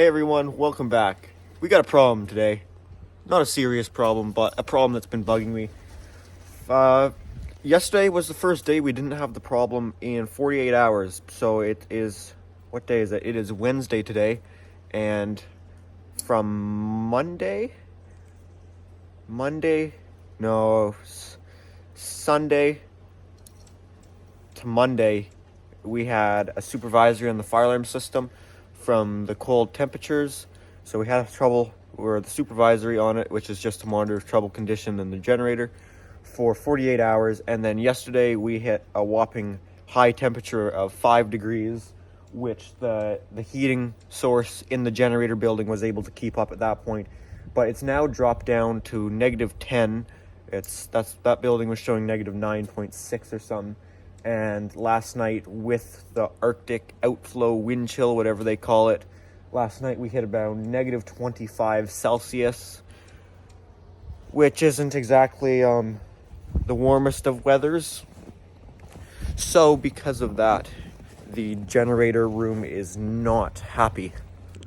Hey everyone, welcome back. We got a problem today. Not a serious problem, but a problem that's been bugging me. Yesterday was the first day we didn't have the problem in 48 hours. So it is, what day is it? It is Wednesday today. And from Sunday to Monday, we had a supervisory on the fire alarm system from the cold temperatures. So we had trouble with the supervisory on it, which is just to monitor trouble condition in the generator for 48 hours. And then yesterday we hit a whopping high temperature of 5 degrees, which the heating source in the generator building was able to keep up at that point. But it's now dropped down to -10. That building was showing -9.6 or something. And last night, with the Arctic outflow wind chill, whatever they call it, last night we hit about -25 Celsius, which isn't exactly the warmest of weathers. So because of that, the generator room is not happy.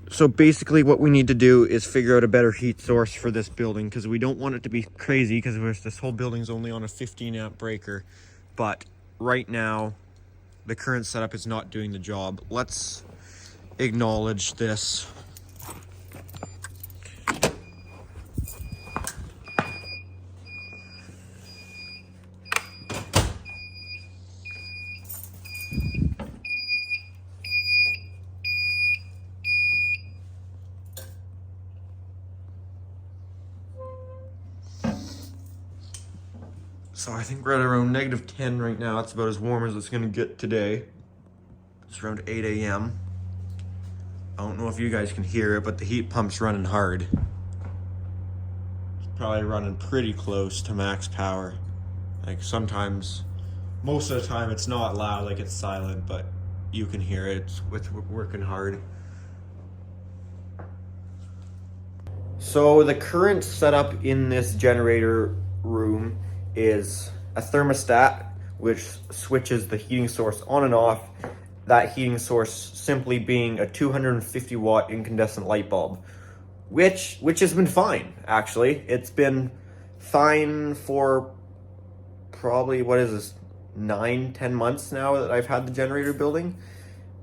So basically what we need to do is figure out a better heat source for this building, because we don't want it to be crazy, because this whole building's only on a 15 amp breaker. But right now, the current setup is not doing the job. Let's acknowledge this. So I think we're at around -10 right now. It's about as warm as it's gonna get today. It's around 8 a.m. I don't know if you guys can hear it, but the heat pump's running hard. It's probably running pretty close to max power. Like sometimes, most of the time it's not loud, like it's silent, but you can hear it. It's working hard. So the current setup in this generator room is a thermostat which switches the heating source on and off. That heating source simply being a 250 watt incandescent light bulb, which has been fine, actually. It's been fine for probably, 9-10 months now that I've had the generator building.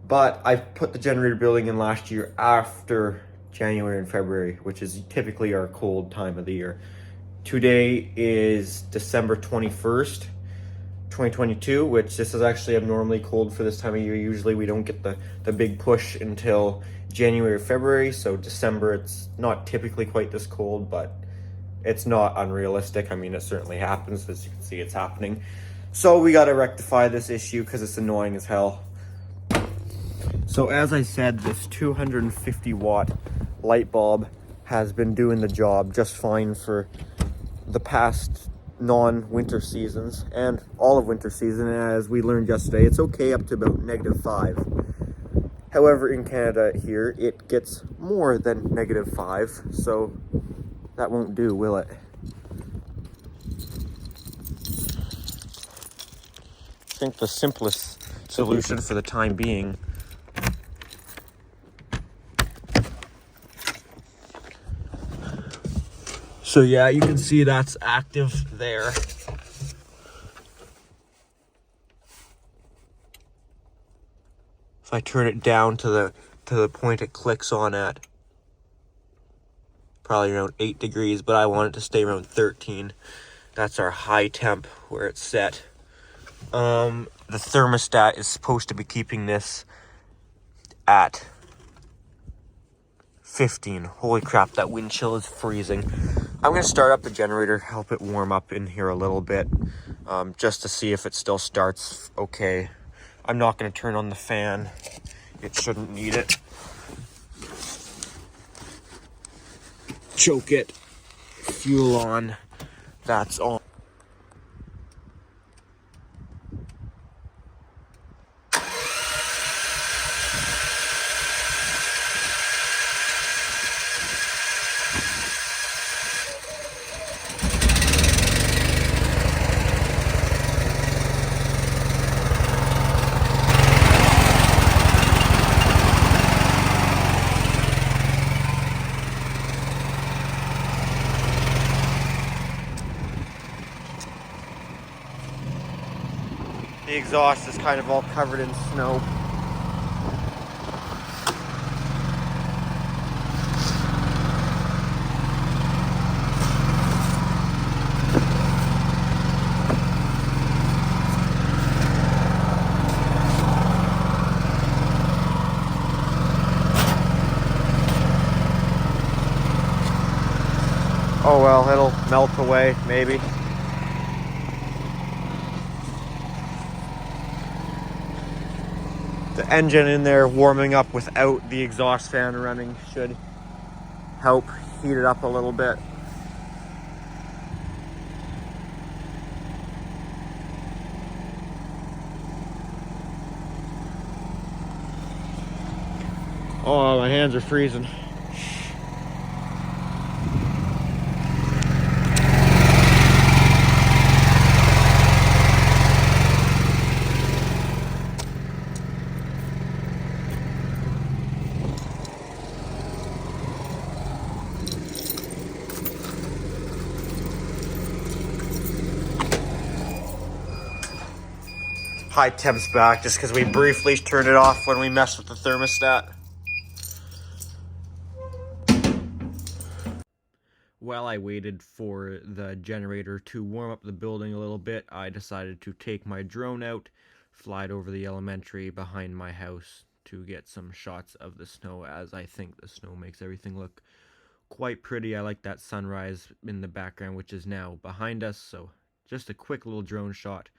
But I've put the generator building in last year after January and February, which is typically our cold time of the year. Today is December 21st, 2022, which this is actually abnormally cold for this time of year. Usually we don't get the big push until January or February, so December it's not typically quite this cold, but it's not unrealistic. I mean, it certainly happens. As you can see, it's happening. So we got to rectify this issue because it's annoying as hell. So as I said, this 250 watt light bulb has been doing the job just fine for the past non-winter seasons and all of winter season. As we learned yesterday, it's okay up to about -5. However, in Canada here, it gets more than -5, so that won't do, will it? I think the simplest solution for the time being So yeah, you can see that's active there. If I turn it down to the point it clicks on at, probably around 8 degrees, but I want it to stay around 13. That's our high temp where it's set. The thermostat is supposed to be keeping this at 15. Holy crap, that wind chill is freezing. I'm going to start up the generator, help it warm up in here a little bit, just to see if it still starts okay. I'm not going to turn on the fan. It shouldn't need it. Choke it. Fuel on. That's on. The exhaust is kind of all covered in snow. Oh well, it'll melt away, maybe. The engine in there warming up without the exhaust fan running should help heat it up a little bit. Oh, my hands are freezing. High temps back just because we briefly turned it off when we messed with the thermostat. While I waited for the generator to warm up the building a little bit, I decided to take my drone out, fly it over the elementary behind my house to get some shots of the snow, as I think the snow makes everything look quite pretty. I like that sunrise in the background, which is now behind us, so just a quick little drone shot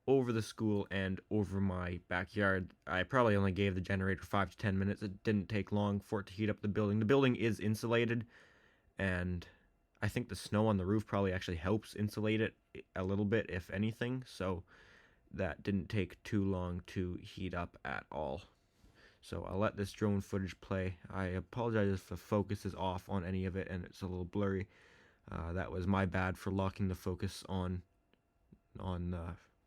over the school and over my backyard. I probably only gave the generator 5 to 10 minutes. It didn't take long for it to heat up the building. The building is insulated, and I think the snow on the roof probably actually helps insulate it a little bit, if anything, so that didn't take too long to heat up at all. So I'll let this drone footage play. I apologize if the focus is off on any of it and it's a little blurry. That was my bad for locking the focus on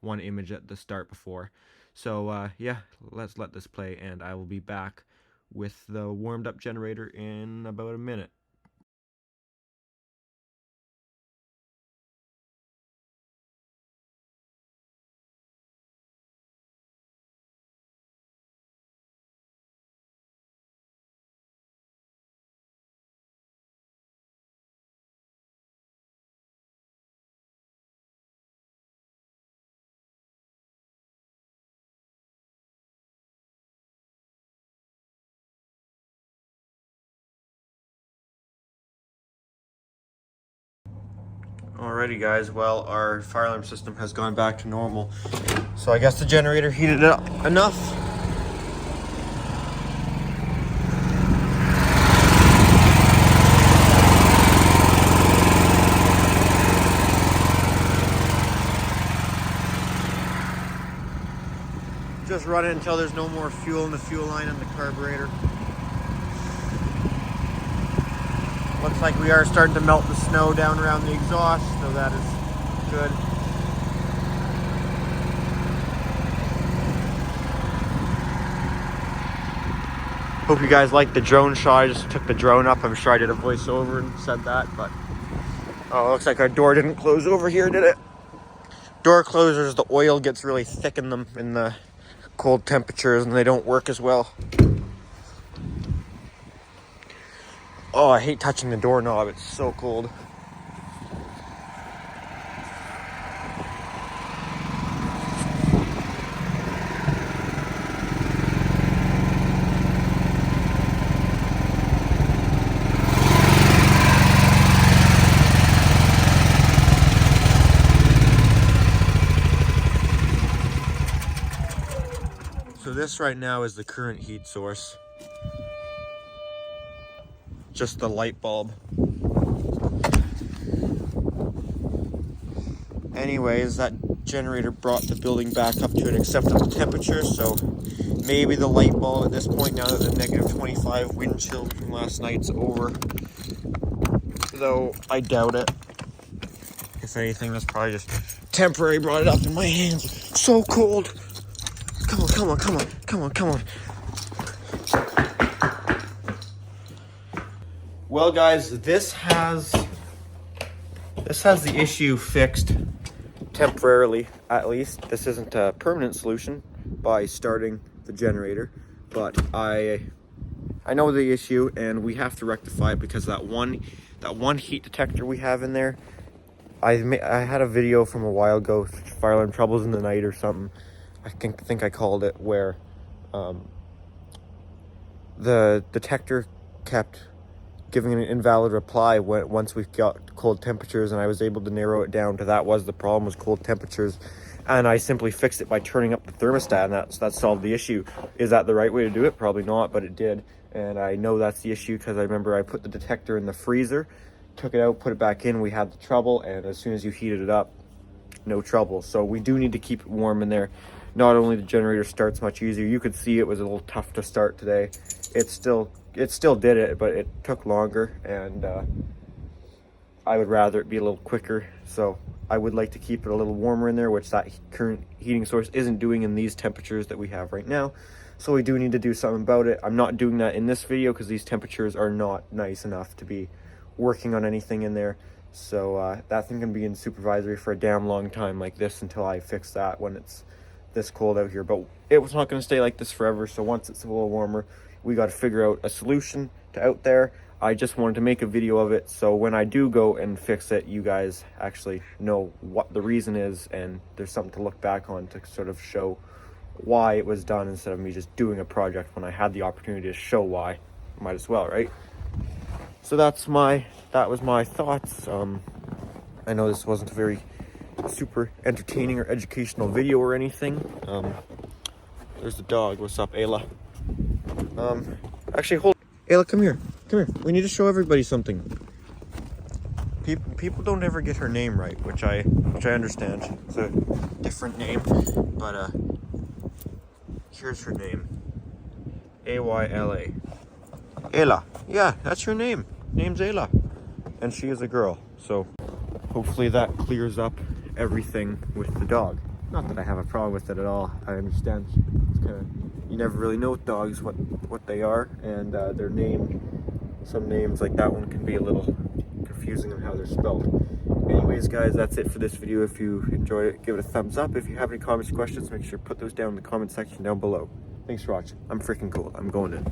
one image at the start before. So yeah, let's let this play, and I will be back with the warmed up generator in about a minute. Alrighty guys, well, our fire alarm system has gone back to normal. So I guess the generator heated it up enough. Just run it until there's no more fuel in the fuel line and the carburetor. Looks like we are starting to melt the snow down around the exhaust, so that is good. Hope you guys liked the drone shot. I just took the drone up. I'm sure I did a voiceover and said that, but oh, it looks like our door didn't close over here, did it? Door closers, the oil gets really thick in them in the cold temperatures and they don't work as well. Oh, I hate touching the doorknob. It's so cold. So this right now is the current heat source. Just the light bulb. Anyways, that generator brought the building back up to an acceptable temperature, so maybe the light bulb at this point, now that the negative 25 wind chill from last night's over, though I doubt it. If anything, that's probably just temporary. Brought it up in my hands. So cold. Come on, come on, come on, come on, come on. Well guys, this has the issue fixed temporarily at least. This isn't a permanent solution by starting the generator, but I know the issue and we have to rectify it because that one heat detector we have in there, I had a video from a while ago, fire alarm troubles in the night or something, I think I called it, where the detector kept giving an invalid reply once we got cold temperatures, and I was able to narrow it down to that was the problem, was cold temperatures, and I simply fixed it by turning up the thermostat, and that solved the issue. Is that the right way to do it? Probably not, but it did, and I know that's the issue because I remember I put the detector in the freezer, took it out, put it back in, we had the trouble, and as soon as you heated it up, no trouble. So we do need to keep it warm in there. Not only the generator starts much easier, you could see it was a little tough to start today. It still did it, but it took longer, and I would rather it be a little quicker. So I would like to keep it a little warmer in there, which that current heating source isn't doing in these temperatures that we have right now. So we do need to do something about it. I'm not doing that in this video because these temperatures are not nice enough to be working on anything in there. So that thing can be in supervisory for a damn long time like this until I fix that when it's this cold out here. But it was not going to stay like this forever, so once it's a little warmer, we got to figure out a solution to out there. I just wanted to make a video of it, so when I do go and fix it, you guys actually know what the reason is, and there's something to look back on to sort of show why it was done, instead of me just doing a project when I had the opportunity to show why. Might as well, right? So that was my thoughts. I know this wasn't a very super entertaining or educational video or anything. There's the dog. What's up, Ayla? Actually, hold. Ayla, come here. Come here. We need to show everybody something. People don't ever get her name right, which I understand. It's a different name, but here's her name. Ayla. Ayla. Yeah, that's her name. Name's Ayla, and she is a girl. So hopefully that clears up everything with the dog. Not that I have a problem with it at all. I understand. It's kind of, you never really know with dogs what they are, and their name. Some names like that one can be a little confusing on how they're spelled. Anyways, guys, that's it for this video. If you enjoyed it, give it a thumbs up. If you have any comments or questions, make sure to put those down in the comment section down below. Thanks for watching. I'm freaking cool. I'm going in.